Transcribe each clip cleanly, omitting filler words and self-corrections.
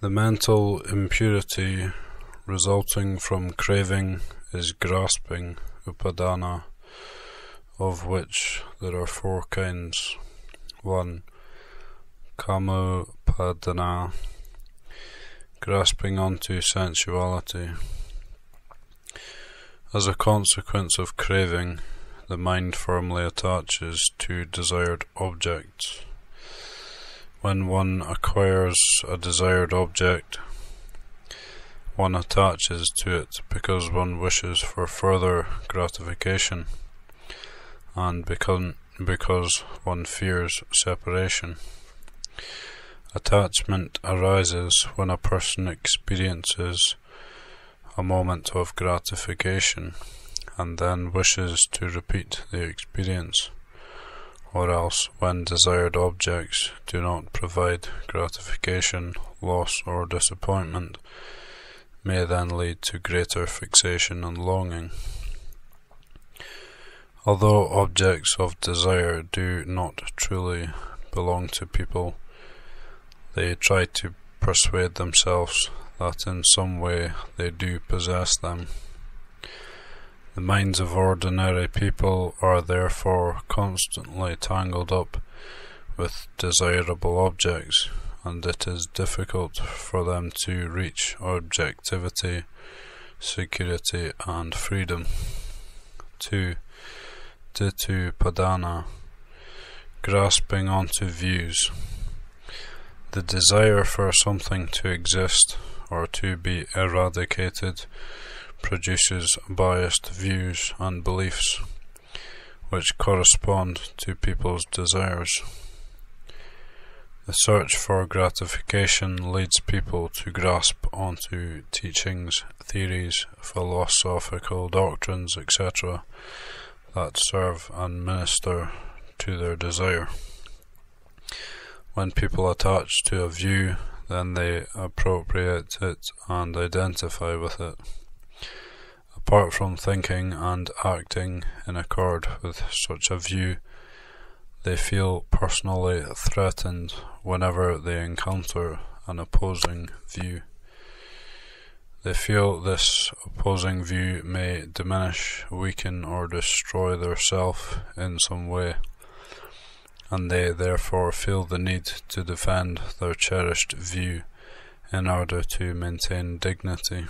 The mental impurity resulting from craving is grasping, upadana, of which there are four kinds. 1. Kamupadana, grasping onto sensuality. As a consequence of craving, the mind firmly attaches to desired objects. When one acquires a desired object, one attaches to it because one wishes for further gratification, and because one fears separation. Attachment arises when a person experiences a moment of gratification and then wishes to repeat the experience, or else when desired objects do not provide gratification, loss or disappointment may then lead to greater fixation and longing. Although objects of desire do not truly belong to people, they try to persuade themselves that in some way they do possess them. The minds of ordinary people are therefore constantly tangled up with desirable objects, and it is difficult for them to reach objectivity, security and freedom. 2. Ditthupādana, grasping onto views. The desire for something to exist or to be eradicated produces biased views and beliefs, which correspond to people's desires. The search for gratification leads people to grasp onto teachings, theories, philosophical doctrines, etc., that serve and minister to their desire. When people attach to a view, then they appropriate it and identify with it. Apart from thinking and acting in accord with such a view, they feel personally threatened whenever they encounter an opposing view. They feel this opposing view may diminish, weaken or destroy their self in some way, and they therefore feel the need to defend their cherished view in order to maintain dignity.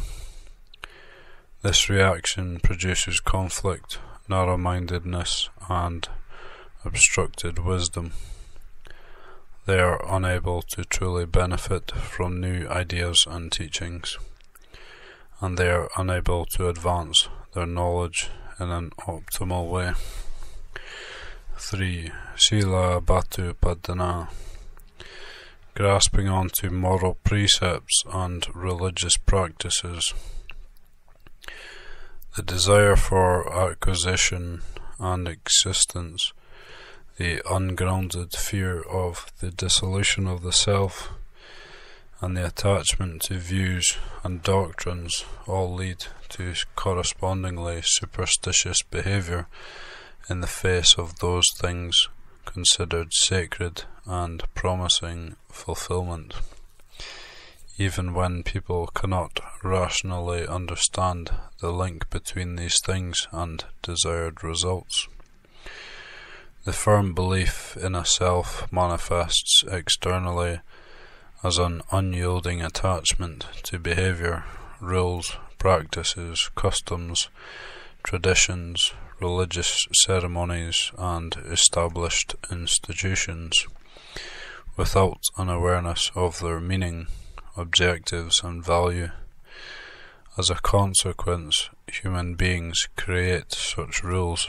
This reaction produces conflict, narrow-mindedness and obstructed wisdom. They are unable to truly benefit from new ideas and teachings, and they are unable to advance their knowledge in an optimal way. 3. Silabbatupadana, grasping onto moral precepts and religious practices. The desire for acquisition and existence, the ungrounded fear of the dissolution of the self, and the attachment to views and doctrines all lead to correspondingly superstitious behavior in the face of those things considered sacred and promising fulfillment, even when people cannot rationally understand the link between these things and desired results. The firm belief in a self manifests externally as an unyielding attachment to behavior, rules, practices, customs, traditions, religious ceremonies and established institutions, without an awareness of their meaning, objectives and value. As a consequence, human beings create such rules,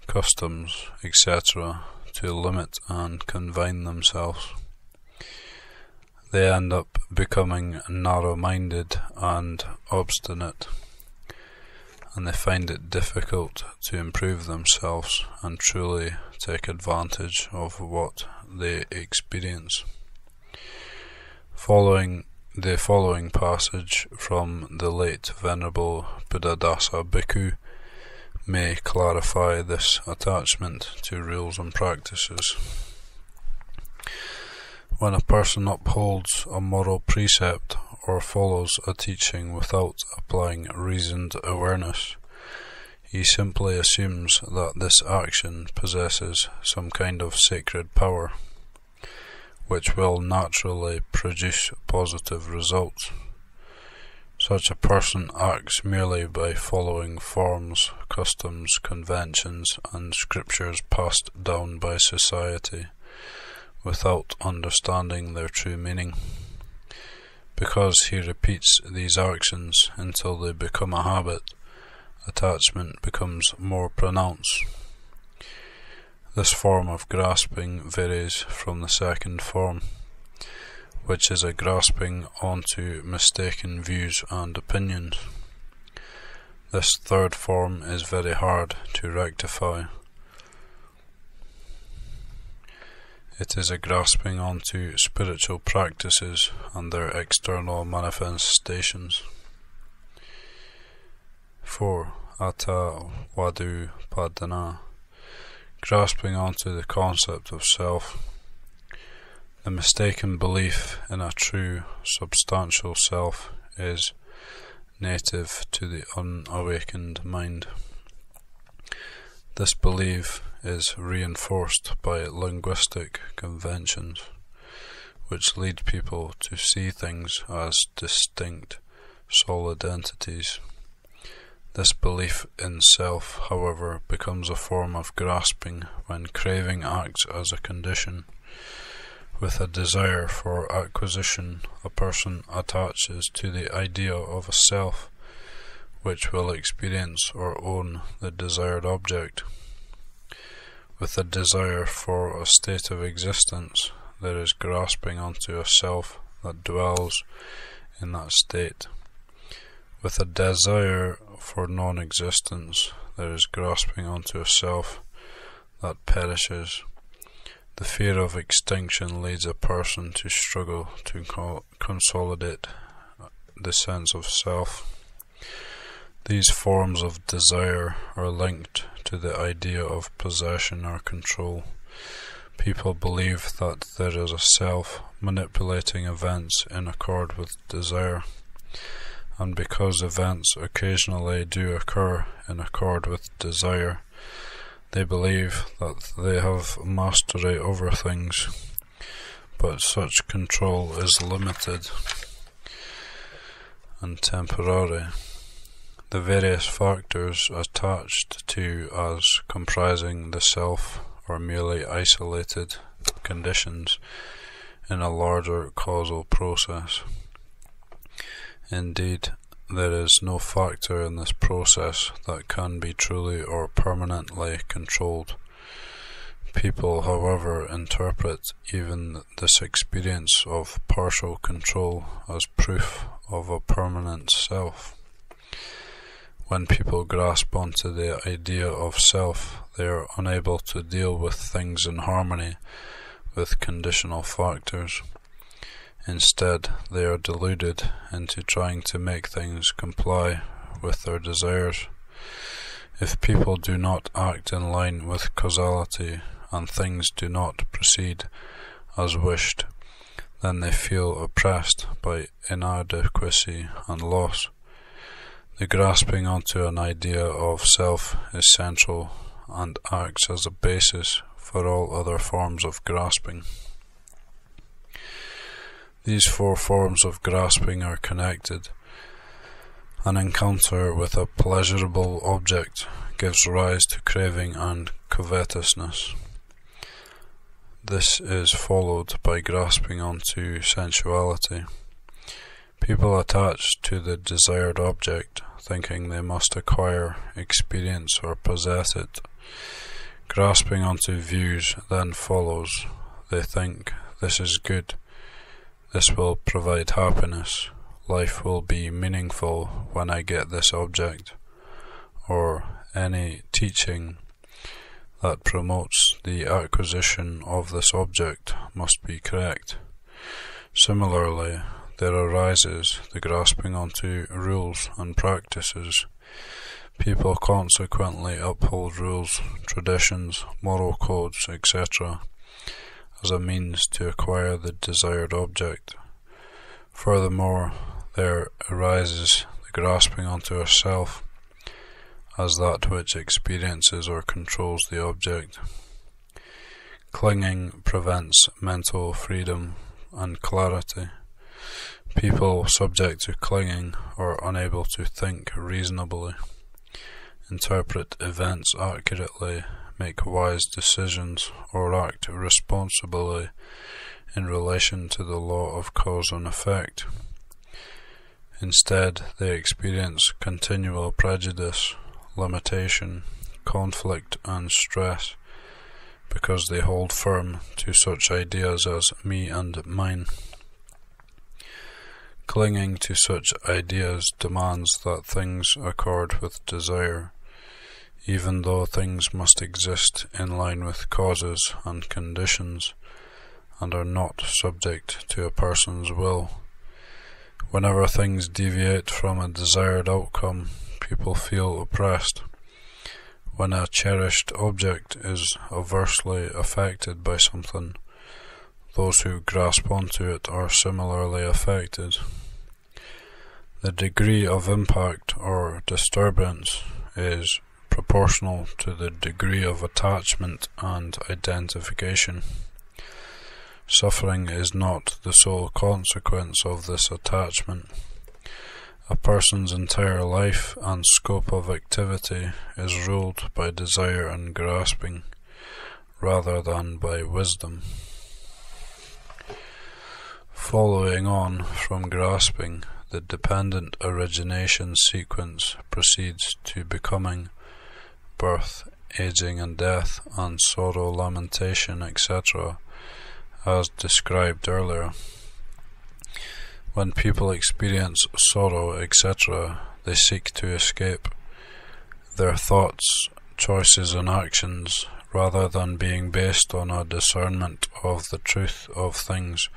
customs, etc. to limit and confine themselves. They end up becoming narrow-minded and obstinate, and they find it difficult to improve themselves and truly take advantage of what they experience. The following passage from the late Venerable Buddhadhasa Bhikkhu may clarify this attachment to rules and practices. When a person upholds a moral precept or follows a teaching without applying reasoned awareness, he simply assumes that this action possesses some kind of sacred power, which will naturally produce positive results. Such a person acts merely by following forms, customs, conventions, and scriptures passed down by society, without understanding their true meaning. Because he repeats these actions until they become a habit, attachment becomes more pronounced. This form of grasping varies from the second form, which is a grasping onto mistaken views and opinions. This third form is very hard to rectify. It is a grasping onto spiritual practices and their external manifestations. 4. Atta Wadu Padana, grasping onto the concept of self. The mistaken belief in a true substantial self is native to the unawakened mind. This belief is reinforced by linguistic conventions, which lead people to see things as distinct, solid entities. This belief in self, however, becomes a form of grasping when craving acts as a condition. With a desire for acquisition, a person attaches to the idea of a self, which will experience or own the desired object. With a desire for a state of existence, there is grasping onto a self that dwells in that state. With a desire for non-existence, there is grasping onto a self that perishes. The fear of extinction leads a person to struggle to consolidate the sense of self. These forms of desire are linked to the idea of possession or control. People believe that there is a self manipulating events in accord with desire, and because events occasionally do occur in accord with desire, they believe that they have mastery over things, but such control is limited and temporary. The various factors attached to as comprising the self are merely isolated conditions in a larger causal process. Indeed, there is no factor in this process that can be truly or permanently controlled. People, however, interpret even this experience of partial control as proof of a permanent self. When people grasp onto the idea of self, they are unable to deal with things in harmony with conditional factors. Instead, they are deluded into trying to make things comply with their desires. If people do not act in line with causality and things do not proceed as wished, then they feel oppressed by inadequacy and loss. The grasping onto an idea of self is central and acts as a basis for all other forms of grasping. These four forms of grasping are connected. An encounter with a pleasurable object gives rise to craving and covetousness. This is followed by grasping onto sensuality. People attach to the desired object, thinking they must acquire, experience, or possess it. Grasping onto views then follows. They think, this is good. This will provide happiness. Life will be meaningful when I get this object. Or any teaching that promotes the acquisition of this object must be correct. Similarly, there arises the grasping onto rules and practices. People consequently uphold rules, traditions, moral codes, etc., as a means to acquire the desired object. Furthermore, there arises the grasping onto a self as that which experiences or controls the object. Clinging prevents mental freedom and clarity. People subject to clinging are unable to think reasonably, interpret events accurately, make wise decisions, or act responsibly in relation to the law of cause and effect. Instead, they experience continual prejudice, limitation, conflict, and stress because they hold firm to such ideas as me and mine. Clinging to such ideas demands that things accord with desire, even though things must exist in line with causes and conditions, and are not subject to a person's will. Whenever things deviate from a desired outcome, people feel oppressed. When a cherished object is adversely affected by something, those who grasp onto it are similarly affected. The degree of impact or disturbance is proportional to the degree of attachment and identification. Suffering is not the sole consequence of this attachment. A person's entire life and scope of activity is ruled by desire and grasping, rather than by wisdom. Following on from grasping, the dependent origination sequence proceeds to becoming, birth, aging and death, and sorrow, lamentation, etc., as described earlier. When people experience sorrow, etc., they seek to escape. Their thoughts, choices and actions, rather than being based on a discernment of the truth of things,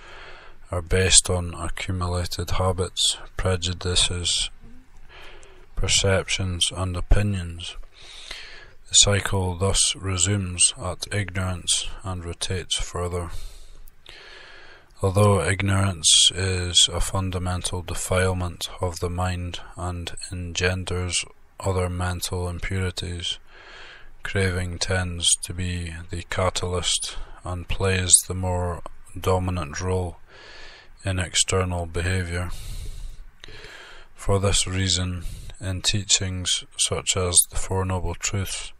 are based on accumulated habits, prejudices, perceptions and opinions. The cycle thus resumes at ignorance and rotates further. Although ignorance is a fundamental defilement of the mind and engenders other mental impurities, craving tends to be the catalyst and plays the more dominant role in external behavior. For this reason, in teachings such as the Four Noble Truths,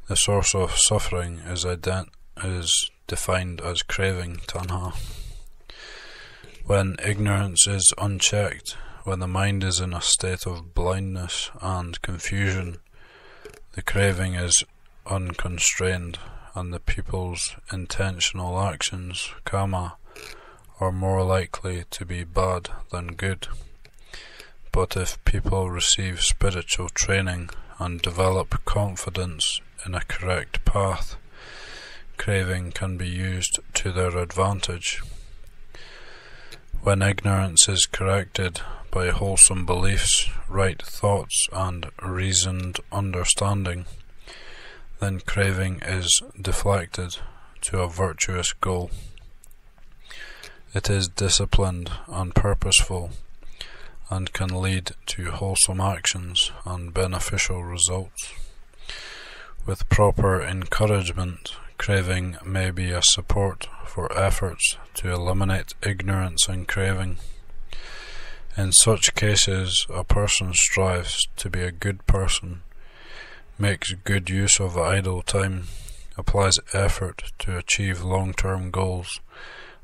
the source of suffering is defined as craving, tanha. When ignorance is unchecked, when the mind is in a state of blindness and confusion, the craving is unconstrained, and the people's intentional actions, karma, are more likely to be bad than good. But if people receive spiritual training and develop confidence in a correct path, craving can be used to their advantage. When ignorance is corrected by wholesome beliefs, right thoughts and reasoned understanding, then craving is deflected to a virtuous goal. It is disciplined and purposeful, and can lead to wholesome actions and beneficial results. With proper encouragement, craving may be a support for efforts to eliminate ignorance and craving. In such cases, a person strives to be a good person, makes good use of idle time, applies effort to achieve long-term goals,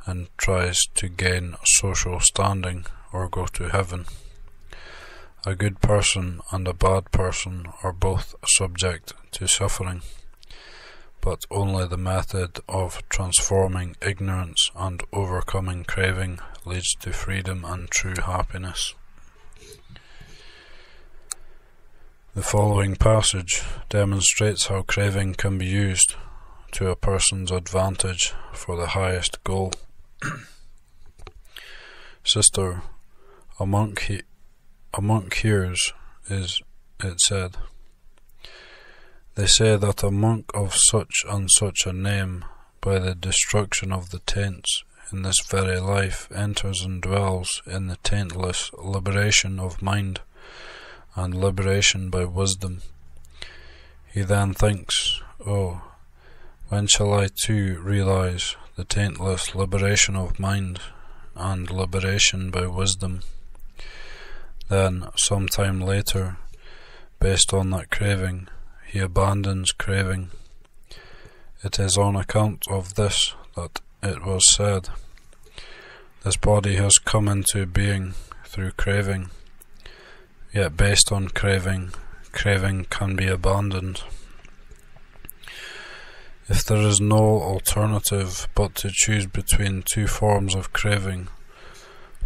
and tries to gain social standing or go to heaven. A good person and a bad person are both subject to suffering, but only the method of transforming ignorance and overcoming craving leads to freedom and true happiness. The following passage demonstrates how craving can be used to a person's advantage for the highest goal. Sister, a monk hears, is it said. They say that a monk of such and such a name by the destruction of the taints in this very life enters and dwells in the taintless liberation of mind and liberation by wisdom. He then thinks, "Oh, when shall I too realize the taintless liberation of mind and liberation by wisdom?" Then, some time later, based on that craving, he abandons craving. It is on account of this that it was said, "This body has come into being through craving." Yet based on craving, craving can be abandoned. If there is no alternative but to choose between two forms of craving,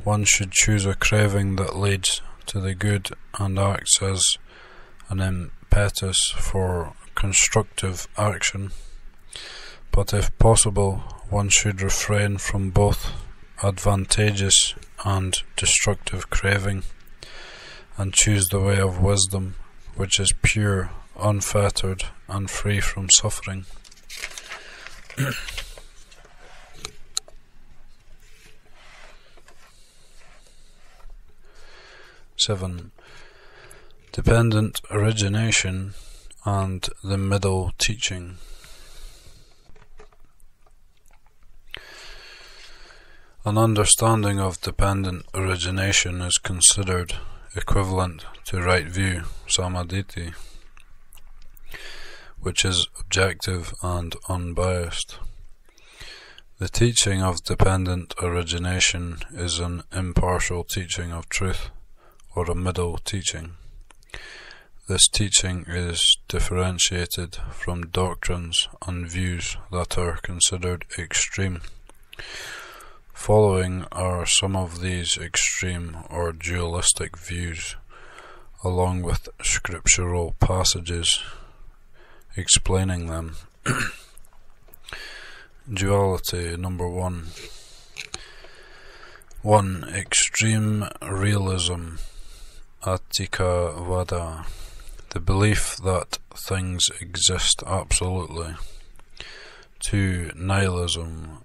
one should choose a craving that leads to the good and acts as an impetus for constructive action. But if possible, one should refrain from both advantageous and destructive craving, and choose the way of wisdom, which is pure, unfettered, and free from suffering. 7. Dependent origination and the middle teaching. An understanding of dependent origination is considered equivalent to right view, samadhi, which is objective and unbiased. The teaching of dependent origination is an impartial teaching of truth, or a middle teaching. This teaching is differentiated from doctrines and views that are considered extreme. Following are some of these extreme or dualistic views, along with scriptural passages explaining them. Duality number 1. 1. Extreme realism, Paticcasamuppada, the belief that things exist absolutely. 2. Nihilism,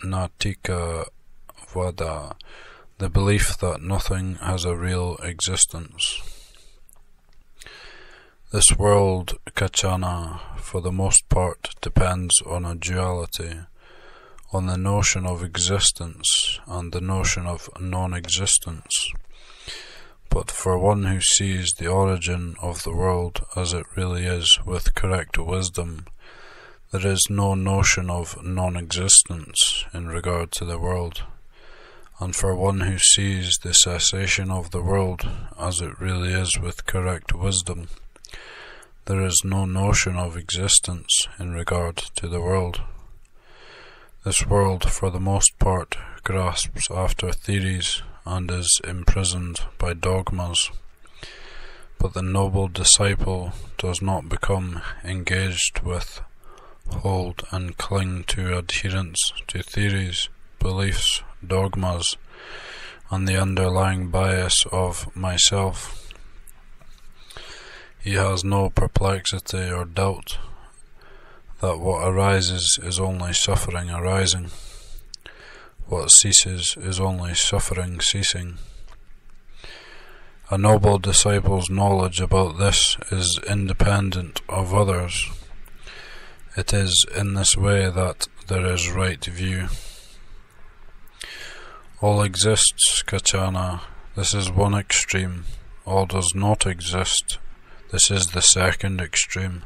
Natikasamuppada, the belief that nothing has a real existence. This world, Kachana, for the most part depends on a duality, on the notion of existence and the notion of non-existence. But for one who sees the origin of the world as it really is with correct wisdom, there is no notion of non-existence in regard to the world. And for one who sees the cessation of the world as it really is with correct wisdom, there is no notion of existence in regard to the world. This world, for the most part, grasps after theories and is imprisoned by dogmas. But the noble disciple does not become engaged with, hold and cling to adherence to theories, beliefs, dogmas, and the underlying bias of myself. He has no perplexity or doubt that what arises is only suffering arising, what ceases is only suffering ceasing. A noble disciple's knowledge about this is independent of others. It is in this way that there is right view. All exists, Kachana, this is one extreme. All does not exist, this is the second extreme.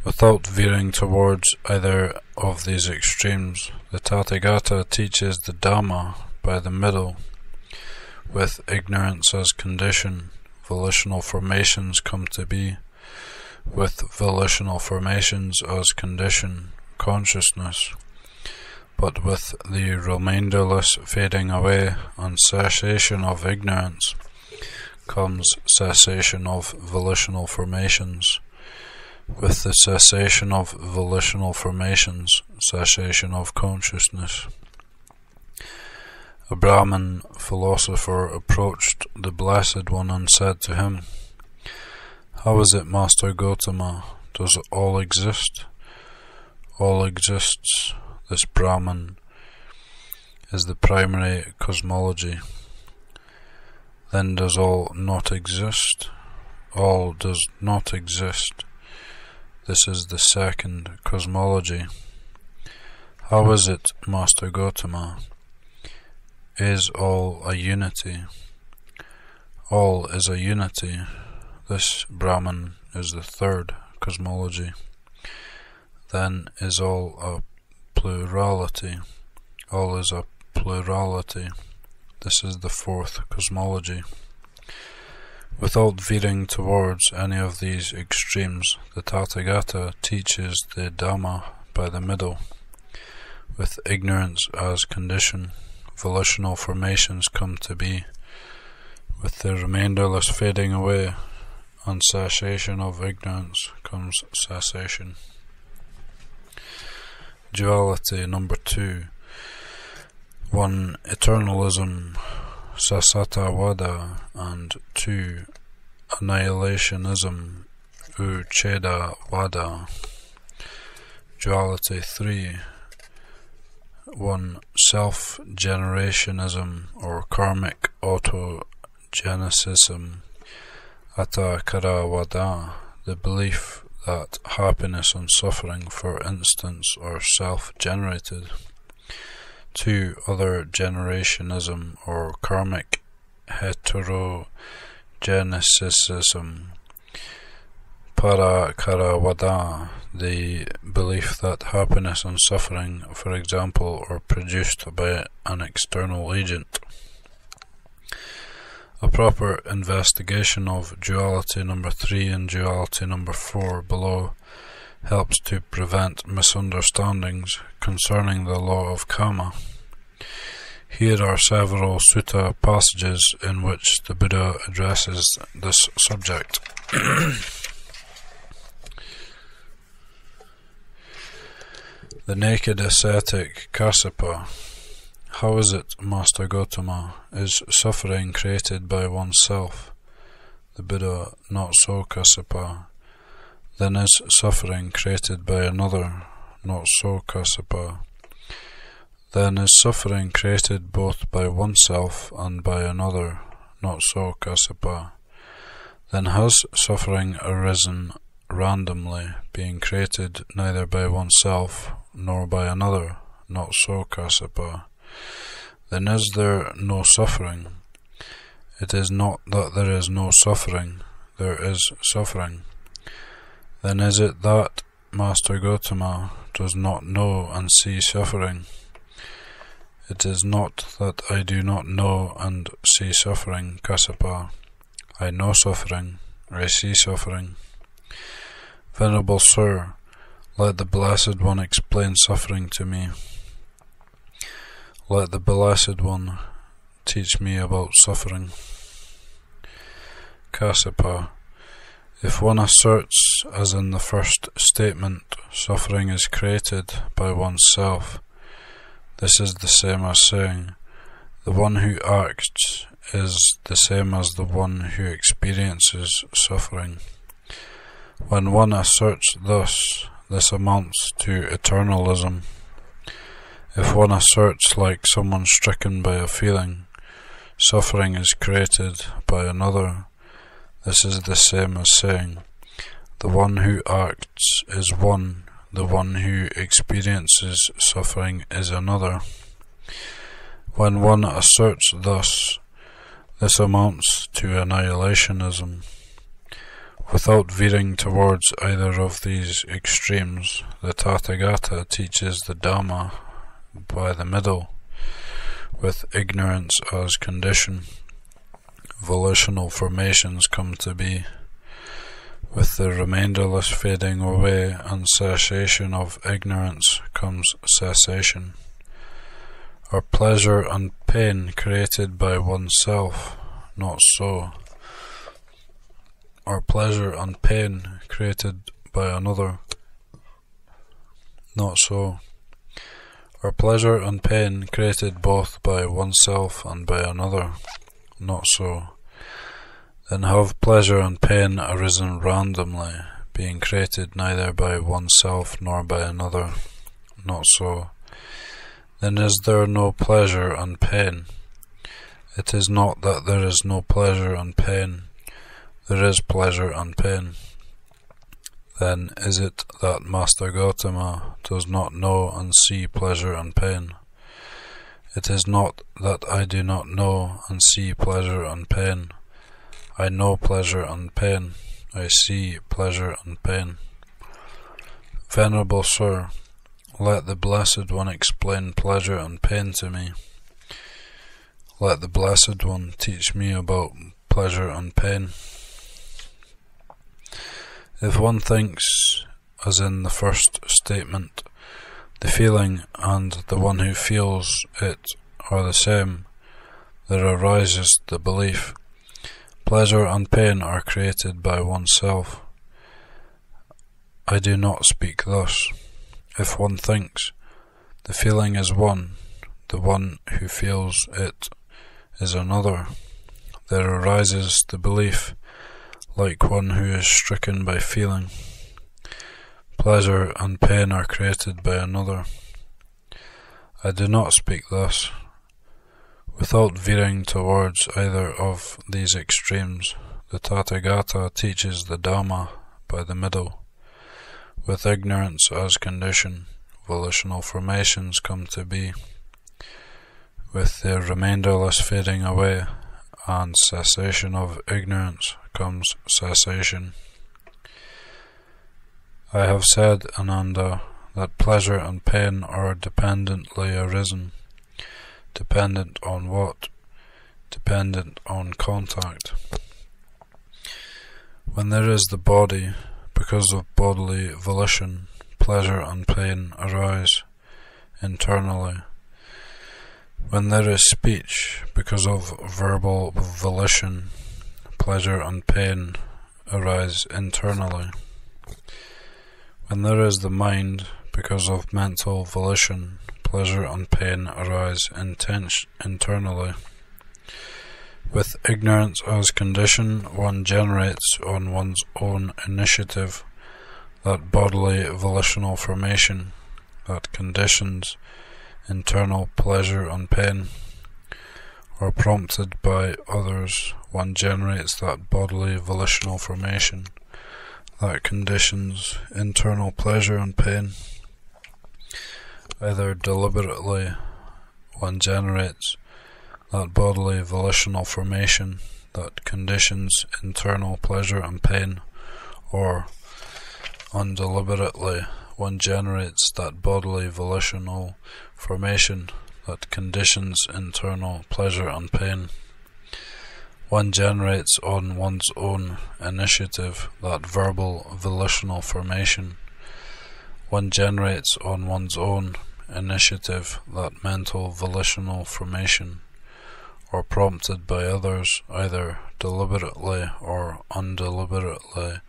Without veering towards either of these extremes, the Tathagata teaches the Dhamma by the middle. With ignorance as condition, volitional formations come to be. With volitional formations as condition, consciousness. But with the remainderless fading away and cessation of ignorance comes cessation of volitional formations. With the cessation of volitional formations, cessation of consciousness. A Brahmin philosopher approached the Blessed One and said to him, "How is it, Master Gotama? Does all exist? all exists. This Brahman is the primary cosmology. Then does all not exist? All does not exist. This is the second cosmology. How is it, Master Gautama? Is all a unity? All is a unity. This Brahman is the third cosmology. Then is all a plurality. All is a plurality. This is the fourth cosmology. Without veering towards any of these extremes, the Tathagata teaches the Dhamma by the middle. With ignorance as condition, volitional formations come to be. With the remainderless fading away and cessation of ignorance comes cessation. Duality number 2. 1. Eternalism, Sasatavada, and 2. Annihilationism, Uchedavada. Duality 3. 1. Self-generationism or karmic autogenesism, Attakaravada, the belief that happiness and suffering, for instance, are self-generated. 2. Other generationism or karmic heterogenesism, Paticcasamuppada, the belief that happiness and suffering, for example, are produced by an external agent. A proper investigation of duality number 3 and duality number 4 below helps to prevent misunderstandings concerning the law of karma. Here are several sutta passages in which the Buddha addresses this subject. The naked ascetic Kassapa. How is it, Master Gautama? Is suffering created by oneself? The Buddha, not so, Kassapa. Then is suffering created by another? Not so, Kassapa. Then is suffering created both by oneself and by another? Not so, Kassapa. Then has suffering arisen randomly, being created neither by oneself nor by another? Not so, Kassapa. Then is there no suffering? It is not that there is no suffering, there is suffering. Then is it that Master Gautama does not know and see suffering? It is not that I do not know and see suffering, Kassapa. I know suffering, I see suffering. Venerable Sir, let the Blessed One explain suffering to me. Let the Blessed One teach me about suffering. Kassapa, if one asserts, as in the first statement, suffering is created by oneself, this is the same as saying, the one who acts is the same as the one who experiences suffering. When one asserts thus, this amounts to eternalism. If one asserts, like someone stricken by a feeling, suffering is created by another, this is the same as saying, the one who acts is one, the one who experiences suffering is another. When one asserts thus, this amounts to annihilationism. Without veering towards either of these extremes, the Tathagata teaches the Dhamma by the middle. With ignorance as condition, volitional formations come to be. With the remainderless fading away and cessation of ignorance comes cessation. Are pleasure and pain created by oneself? Not so. Are pleasure and pain created by another? Not so. Are pleasure and pain created both by oneself and by another? Not so. Then have pleasure and pain arisen randomly, being created neither by oneself nor by another. Not so. Then is there no pleasure and pain? It is not that there is no pleasure and pain. There is pleasure and pain. Then is it that Master Gautama does not know and see pleasure and pain? It is not that I do not know and see pleasure and pain. I know pleasure and pain. I see pleasure and pain. Venerable Sir, let the Blessed One explain pleasure and pain to me. Let the Blessed One teach me about pleasure and pain. If one thinks, as in the first statement, the feeling and the one who feels it are the same, there arises the belief, pleasure and pain are created by oneself. I do not speak thus. If one thinks, the feeling is one, the one who feels it is another, there arises the belief, like one who is stricken by feeling, pleasure and pain are created by another. I do not speak thus. Without veering towards either of these extremes, the Tathagata teaches the Dhamma by the middle. With ignorance as condition, volitional formations come to be. With their remainderless fading away and cessation of ignorance comes cessation. I have said, Ananda, that pleasure and pain are dependently arisen. Dependent on what? Dependent on contact. When there is the body, because of bodily volition, pleasure and pain arise internally. When there is speech, because of verbal volition, pleasure and pain arise internally. When there is the mind, because of mental volition, pleasure and pain arise internally. With ignorance as condition, one generates on one's own initiative that bodily volitional formation that conditions internal pleasure and pain, or prompted by others, one generates that bodily volitional formation that conditions internal pleasure and pain. Either deliberately one generates that bodily volitional formation that conditions internal pleasure and pain, or undeliberately one generates that bodily volitional formation that conditions internal pleasure and pain. One generates on one's own initiative that verbal volitional formation. One generates on one's own initiative that mental volitional formation, or prompted by others, either deliberately or undeliberately,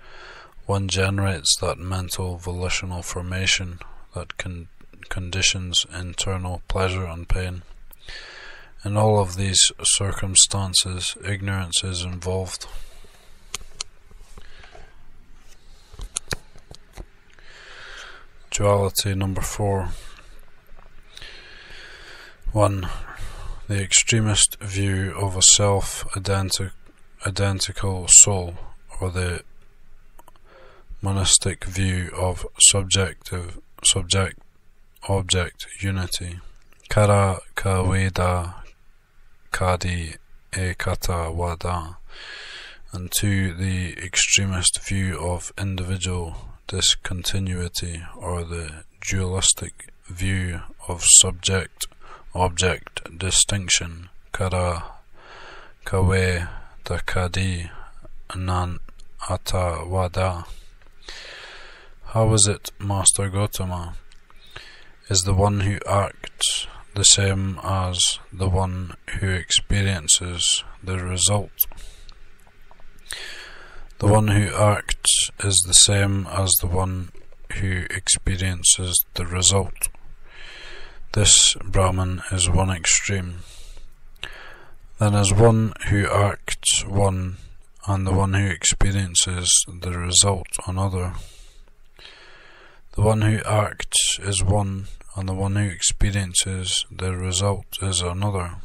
one generates that mental volitional formation that conditions internal pleasure and pain. In all of these circumstances, ignorance is involved. Duality number 4. 1. The extremist view of a self-identical soul, or the monistic view of subject-object unity. Kara ka veda kadi ekata wada. And 2. The extremist view of individual discontinuity, or the dualistic view of subject-object distinction. Kara kawe dakadi nan ata wada. How is it, Master Gautama? Is the one who acts the same as the one who experiences the result? The one who acts is the same as the one who experiences the result. This Brahman is one extreme. Then is one who acts one, and the one who experiences the result another. The one who acts is one, and the one who experiences the result is another.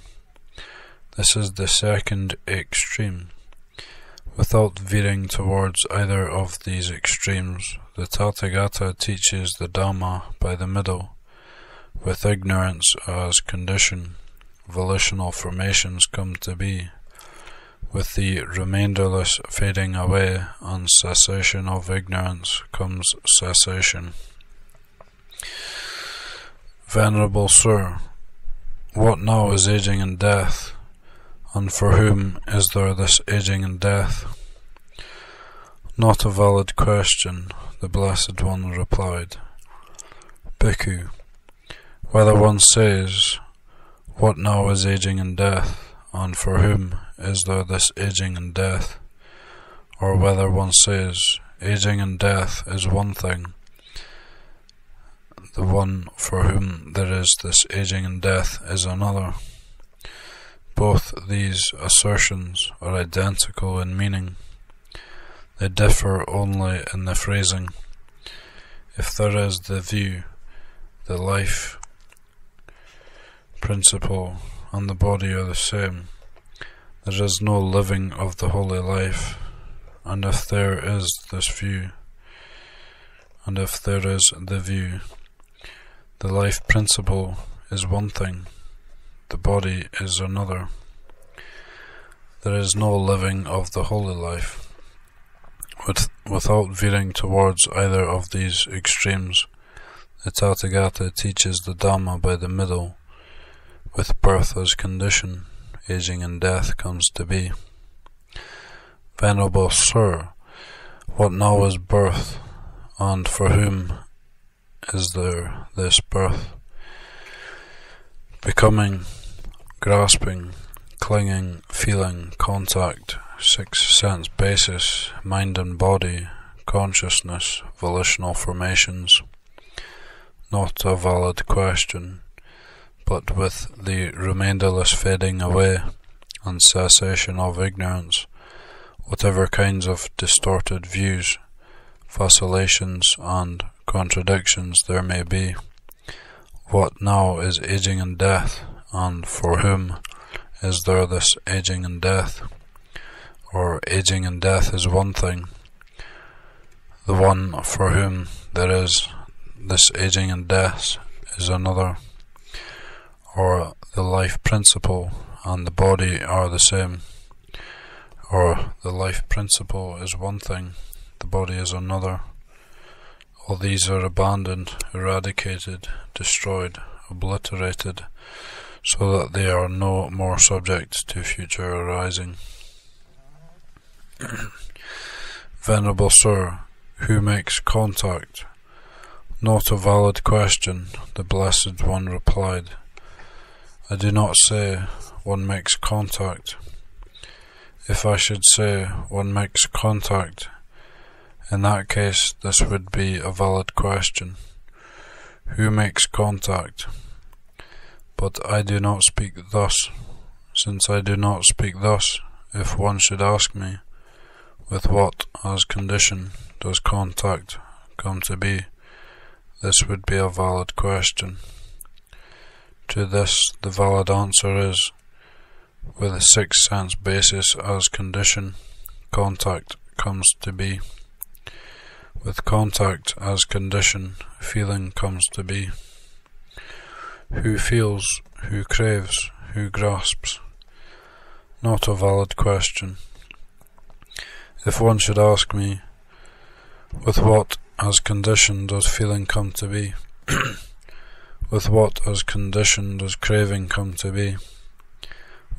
This is the second extreme. Without veering towards either of these extremes, the Tathagata teaches the Dhamma by the middle. With ignorance as condition, volitional formations come to be. With the remainderless fading away and cessation of ignorance comes cessation. Venerable Sir, what now is aging and death, and for whom is there this aging and death? Not a valid question, the Blessed One replied. Bhikkhu, whether one says, what now is aging and death, and for whom is there this aging and death, or whether one says, aging and death is one thing, the one for whom there is this aging and death is another. Both these assertions are identical in meaning. They differ only in the phrasing. If there is the view, the life principle and the body are the same, there is no living of the holy life. And if there is this view, and if there is the view, the life principle is one thing, the body is another. There is no living of the holy life. Without veering towards either of these extremes, the Tathagata teaches the Dhamma by the middle. With birth as condition, aging and death comes to be. Venerable Sir, what now is birth, and for whom is there this birth? Becoming, grasping, clinging, feeling, contact, six sense basis, mind and body, consciousness, volitional formations. Not a valid question, but with the remainderless fading away and cessation of ignorance, whatever kinds of distorted views, vacillations and contradictions there may be, what now is aging and death, and for whom is there this aging and death? Or aging and death is one thing, the one for whom there is this aging and death is another. Or the life principle and the body are the same. Or the life principle is one thing, the body is another. All these are abandoned, eradicated, destroyed, obliterated, so that they are no more subject to future arising. Venerable Sir, who makes contact? Not a valid question, the Blessed One replied. I do not say one makes contact. If I should say one makes contact, in that case this would be a valid question. Who makes contact? But I do not speak thus. Since I do not speak thus, if one should ask me, with what as condition does contact come to be, this would be a valid question. To this the valid answer is, with a sixth sense basis as condition, contact comes to be. With contact as condition, feeling comes to be. Who feels, who craves, who grasps? Not a valid question. If one should ask me, with what as condition does feeling come to be? With what as condition does craving come to be?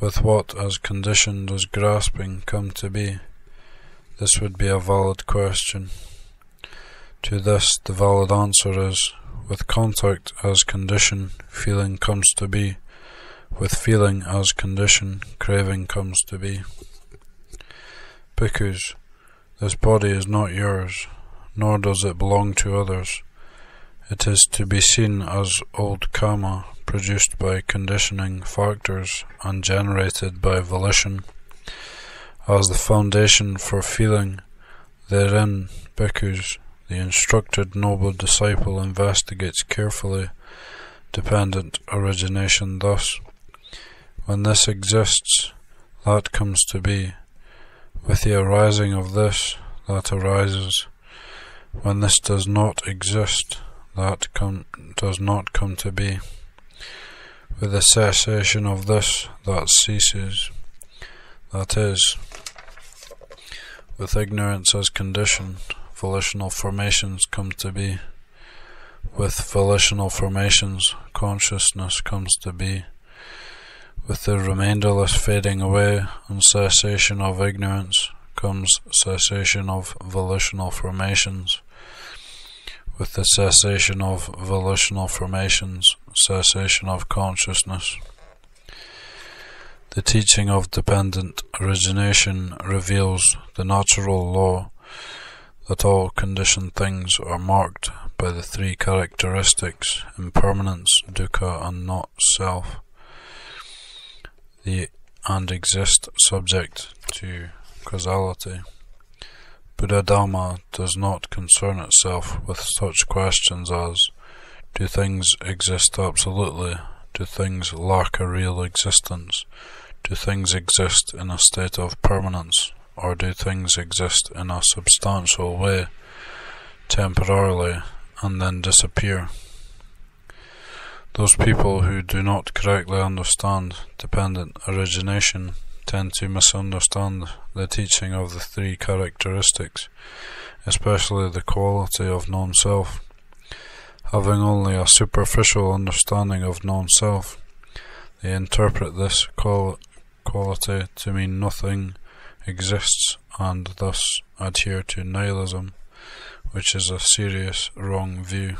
With what as condition does grasping come to be? This would be a valid question. To this the valid answer is, with contact as condition, feeling comes to be. With feeling as condition, craving comes to be. Bhikkhus, this body is not yours, nor does it belong to others. It is to be seen as old karma, produced by conditioning factors and generated by volition, As the foundation for feeling, therein, bhikkhus, the instructed noble disciple investigates carefully dependent origination thus: when this exists, that comes to be; with the arising of this, that arises; when this does not exist, that does not come to be; with the cessation of this, that ceases. That is, with ignorance as condition, volitional formations come to be; with volitional formations, consciousness comes to be; with the remainderless fading away and cessation of ignorance comes cessation of volitional formations; with the cessation of volitional formations, cessation of consciousness. The teaching of dependent origination reveals the natural law that all conditioned things are marked by the three characteristics: impermanence, dukkha, and not self, and exist subject to causality. Buddhadhamma does not concern itself with such questions as: do things exist absolutely? Do things lack a real existence? Do things exist in a state of permanence? Or do things exist in a substantial way, temporarily, and then disappear? Those people who do not correctly understand dependent origination tend to misunderstand the teaching of the three characteristics, especially the quality of non-self. Having only a superficial understanding of non-self, they interpret this quality to mean nothing exists, and thus adhere to nihilism, which is a serious wrong view.